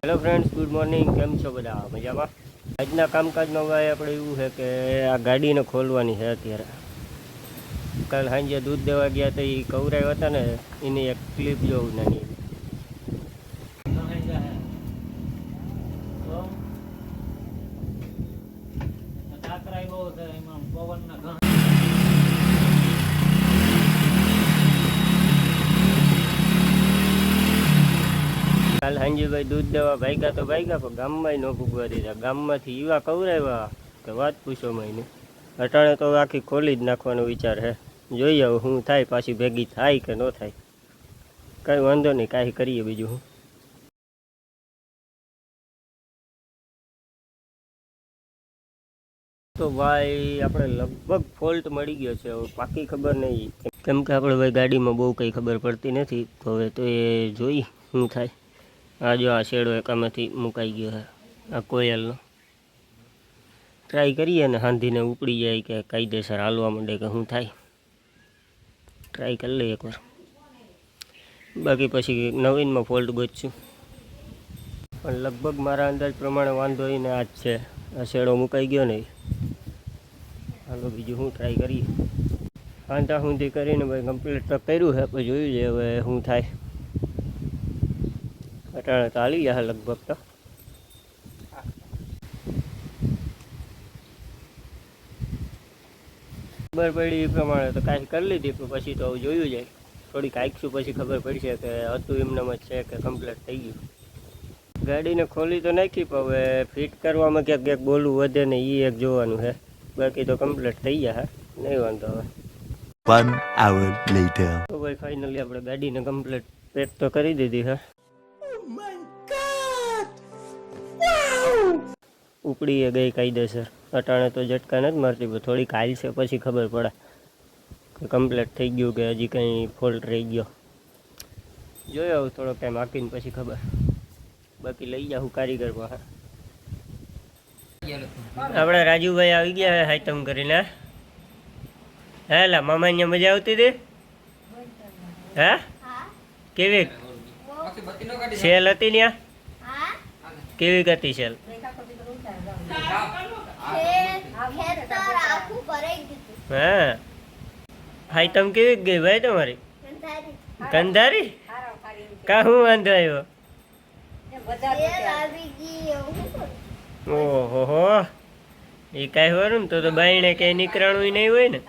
Hello friends, good morning. કેમ છો બધા? મજામાં? આજના કામકાજમાં ભાઈ આપણે એવું છે કે આ ગાડીને ખોલવાની છે. અત્યારે કાલ સાંજે દૂધ દેવા ગયા તો એ કવરાય હતા ને, એની એક ક્લિપ જોઉં નાની. કાલ સાંજે ભાઈ દૂધ દેવા ભાગ્યા તો ભાગ્યા, પણ ગામમાં ન ભૂગવા દીધા. ગામમાંથી એવા કવરાવ્યા કે વાત પૂછો મહિને. અટાણે તો આખી ખોલી જ નાખવાનો વિચાર છે. જોઈએ હવે શું થાય, પાછી ભેગી થાય કે ન થાય. કાંઈ વાંધો નહીં, કાંઈ કરીએ બીજું હું. તો ભાઈ આપણે લગભગ ફોલ્ટ મળી ગયો છે. હવે પાકી ખબર નહીં, કેમ કે આપણે ભાઈ ગાડીમાં બહુ કંઈ ખબર પડતી નથી. તો હવે તો એ જોઈ શું થાય. આ જો આ શેડો એકામાંથી મુકાઈ ગયો છે, આ કોયલનો. ટ્રાય કરીએ ને હાંધીને ઉપડી જાય કે કાયદેસર હાલવા માંડે કે શું થાય. ટ્રાય કરી લઈએ એકવાર, બાકી પછી નવીનમાં ફોલ્ટ ગોતશું. પણ લગભગ મારા અંદાજ પ્રમાણે વાંધો એને આ જ છે. આ શેડો મુકાઈ ગયો ને. હાલો બીજું શું ટ્રાય કરીએ. હાંધા સુધી કરીને ભાઈ કમ્પ્લીટ તો કર્યું છે, પછી જોયું છે હવે શું થાય. અટાણે તો હાલી ગયા લગભગ તો. ખબર પડી એ પ્રમાણે તો કાંઈ કરી લીધી, પણ પછી તો જોયું જાય. થોડીક આંખશું પછી ખબર પડશે કે હતું એમનામ જ છે કે કમ્પ્લીટ થઈ ગયું. ગાડીને ખોલી તો નાખી, પણ હવે ફિટ કરવામાં ક્યાંક ક્યાંક બોલવું વધે ને એ એક જોવાનું છે. બાકી તો કમ્પ્લીટ થઈ ગયા, નહીં વાંધો હવે. 1 hour later. તો ભાઈ ફાઇનલી આપણે ગાડીને કમ્પ્લીટ પેક તો કરી દીધી છે. ઉપડી એ ગઈ કાયદેસર. અટાણે તો ઝટકા નથી મારતી, પણ થોડીક હાલ છે પછી ખબર પડે કે કમ્પ્લીટ થઈ ગયું કે હજી કંઈ ફોલ્ટ રહી ગયો. જોયો હવે થોડોક ટાઈમ હાકીને પછી ખબર. બાકી લઈ જાઉં કારીગર પાસે. આપણા રાજુભાઈ આવી ગયા હે હાઈતમ કરીને. હેલા મામા અહીંયા મજા આવતી હતી? હે કેવી સેલ હતી ત્યાં? કેવી હતી સેલ? હા હાઈતમ કેવી ગઈ ભાઈ તમારી? કંધારી? કા હું વાંધો આવ્યો? ઓહો, એ કાંઈ વારું ને તો બાયણે ક્યાંય નીકળાણું નહીં હોય ને.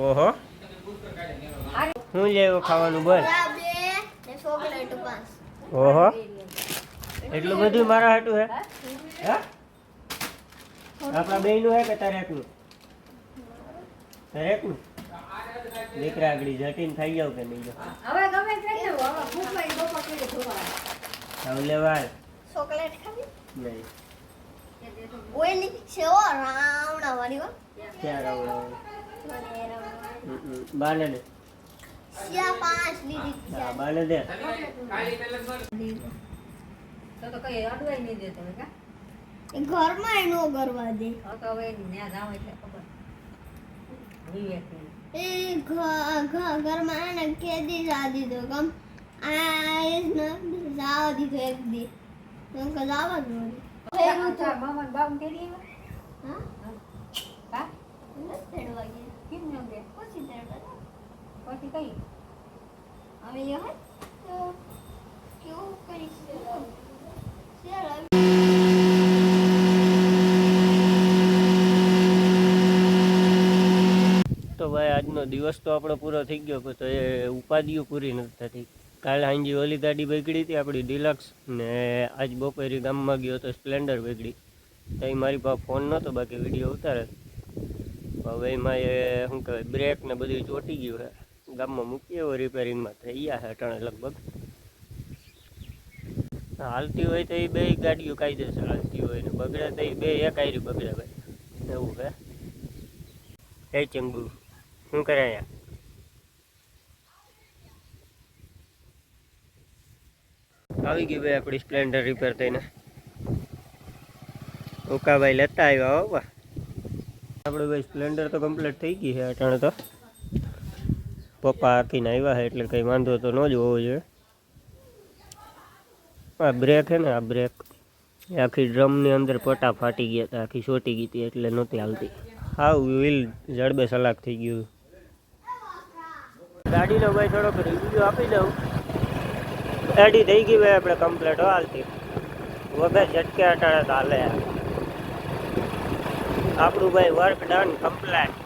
ઓહો, શું લેવો ખાવાનું? બોલ. ઓહો, એટલું બધું મારા હાટું હે? આપણા બેયનું હે કે તારે એકનું? તારે એકનું? દીકરા આગળ જટીને ખાઈ જાવ કે નહીં? હવે લેવાય ચોકલેટ ખાવી નહીં. ઓયલી સેવો રાવણા વાળી હો. ક્યાં રાવણા? બાને ને સિયા 5 લીધી. હા બાને દે. તો કઈ અડવાઈ નહીં દે તમે કા? એ ઘરમાં નો કરવા દે. તો હવે ન્યા જાવ એટલે ખબર. એ ઘરમાં ને કેદી જા દીધો કમ આ ઇસ ન જાવ દીધો એક દી તો કલાવા દો. ફેરું તો મામા બામ કેડી હા કા તેડવા ગયા. કેમ ન ગયા? પછી તેડવા પછી કઈ અમે યો હે તો કેવું કરીશ શેર. તો ભાઈ આજનો દિવસ તો આપણો પૂરો થઈ ગયો, પણ તો એ ઉપાધિઓ પૂરી નથી થતી. કાલે સાંજે ઓલી ગાડી બગડી હતી આપણી ડિલક્સ, ને આજ બપોરે ગામમાં ગયો તો સ્પ્લેન્ડર બગડી. તો એ મારી પાસે ફોન નહોતો, બાકી વિડીયો ઉતારે. હવે એમાં એ શું કહેવાય બ્રેક ને બધું ચોટી ગયું છે. ગામમાં મૂકી એવો રિપેરિંગમાં થઈ ગયા છે અટાણે લગભગ. હાલતી હોય તો એ બે ગાડીઓ કાયદેસર હાલતી હોય, ને બગડે તો એ બે એક આયરી બગડે ભાઈ, એવું છે. હે ચંગુ શું કરે અહીંયા? આવી ગઈ ભાઈ આપણી સ્પ્લેન્ડર રિપેર થઈને. ઓકાભાઈ લેતા આવ્યા હો બા. આપણે ભાઈ સ્પ્લેન્ડર તો કમ્પ્લીટ થઈ ગઈ છે અટાણે તો. પપ્પા હાકીને આવ્યા છે એટલે કંઈ વાંધો તો ન જ હોવો જોઈએ. આ બ્રેક છે ને, આ બ્રેક એ આખી ડ્રમની અંદર પટા ફાટી ગયા હતા, આખી ચોટી ગઈ હતી એટલે નહોતી હાલતી. હા વ્હીલ જડબે સલાક થઈ ગયું. ગાડીનો ભાઈ થોડોક રિવ્યૂ આપી દઉં. ગાડી થઈ ગઈ ભાઈ આપણે કમ્પ્લેટ હાલતી વગર ઝટકે અટાણે તો હાલે. આપણું ભાઈ વર્ક ડન કમ્પ્લેટ.